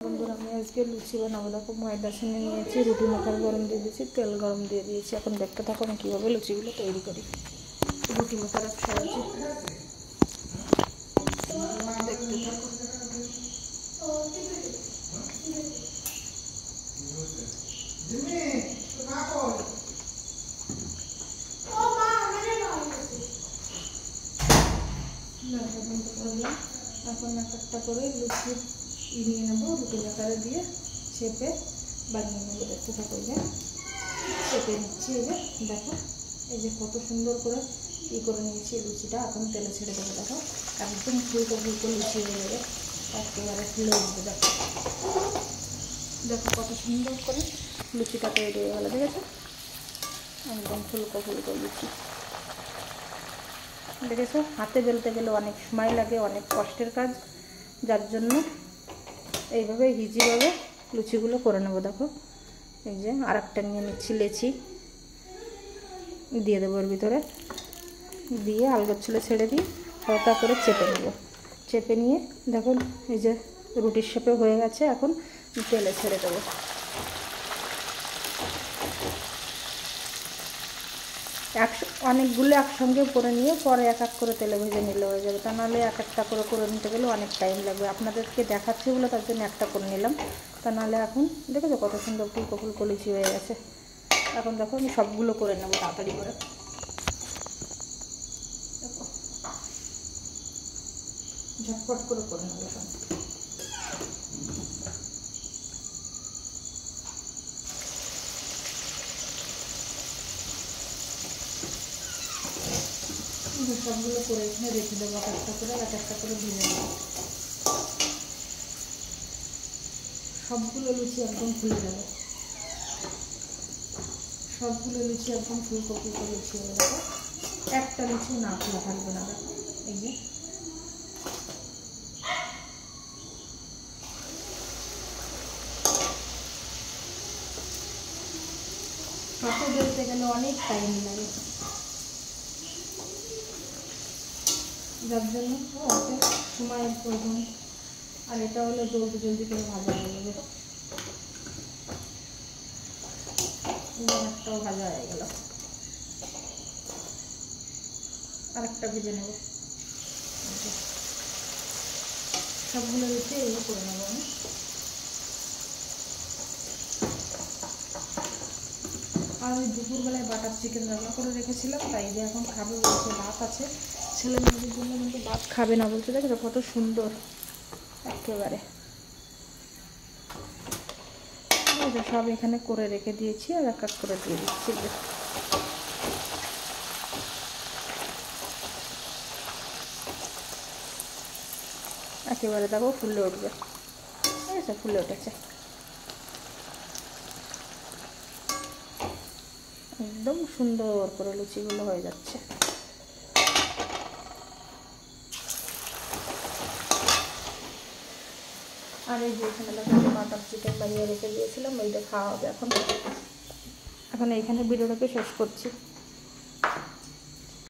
বন্ধুরা, আমি আজকে লুচি বানাবো। দেখো ময়দা ছেনে নিয়েছি, রুটি মাখার গরম দিয়ে দিয়েছি, তেল গরম দিয়ে দিয়েছি। এখন দেখতে থাকো আমি কীভাবে লুচিগুলো তৈরি করি। রুটি মাখার এক সাহায্যে দেখতে থাকো। এখন এক একটা করে লুচি নিয়ে নেবো, রুটি মাখারে দিয়ে চেপে বানিয়ে নেবো। দেখতে থাকো, যে চেপে নিচ্ছি। এই যে দেখো, এই যে কত সুন্দর করে করে নিয়েছি লুচিটা। এখন তেলে ছেড়ে দেবো। দেখো একদম ফুলকো ফুলকো লুচি হয়ে যাবে, একেবারে ফুলে উঠবে। দেখো দেখো কত সুন্দর করে লুচিটা তৈরি হয়ে গেলো। দেখেছো, একদম ফুলকো ফুলকো লুচি। দেখেছো, হাতে বেলতে গেলে অনেক সময় লাগে, অনেক কষ্টের কাজ, যার জন্য এইভাবে ইজিভাবে লুচিগুলো করে নেবো। দেখো এই যে আর একটা নিয়ে নিচ্ছি লেচি, দিয়ে দেবো ওর ভিতরে, দিয়ে আলগা ছুলে ছেড়ে দিই, হালকা করে চেপে নেব। চেপে নিয়ে দেখুন এই যে রুটির শেপে হয়ে গেছে। এখন তেলে ছেড়ে দেবো। অনেকগুলো একসঙ্গে করে নিয়ে পরে এক এক করে তেলে ভেজে নিলে হয়ে যাবে। তা নাহলে এক একটা করে নিতে গেলে অনেক টাইম লাগবে। আপনাদেরকে দেখাচ্ছি বলে তার জন্য একটা করে নিলাম। তা নাহলে এখন দেখেছো কত সুন্দর ফুলকো ফুলকো লুচি হয়ে গেছে। এখন দেখো আমি সবগুলো করে নেবো তাড়াতাড়ি করে। দেখো ঝটপট করে নেবো সব। সবগুলো করে এখানে রেখে দেবো, এক একটা করে ভেজে নেবো। সবগুলো লুচি একদম ফুলে যাবে, সবগুলো লুচি একদম ফুলকো ফুলকো লুচি হয়ে যাবে। একটা লুচি না খোলা থাকবে না। দেখো এই যে হাতে বেলতে গেলে অনেক টাইম লাগে, যার জন্য হাতে সময়ের প্রয়োজন। আর এটা হলে জলদি জলদি করে ভাজা হয়ে যাবে। একটাও ভাজা হয়ে গেল, আরেকটা ভেজে নেব। সবগুলো লুচি এগুলো করে নেবো আমি। আর ওই দুপুরবেলায় বাটার চিকেন রান্না করে রেখেছিলাম, তাই যে এখন খাবে বলছে, ভাত আছে। ছেলে মেয়েদের জন্য কিন্তু ভাত খাবে না বলছে। দেখো কত সুন্দর একেবারে। সব এখানে করে রেখে দিয়েছি, আর এক এক করে দিয়ে দিচ্ছি। একেবারে দেখো ফুলে উঠবে। ঠিক আছে, ফুলে উঠেছে, একদম সুন্দর করে লুচিগুলো হয়ে যাচ্ছে। আর এই যে এখানে বাটার চিকেন বানিয়ে রেখে দিয়েছিলাম, ওইটা খাওয়া হবে এখন। এইখানে ভিডিওটাকে শেষ করছি।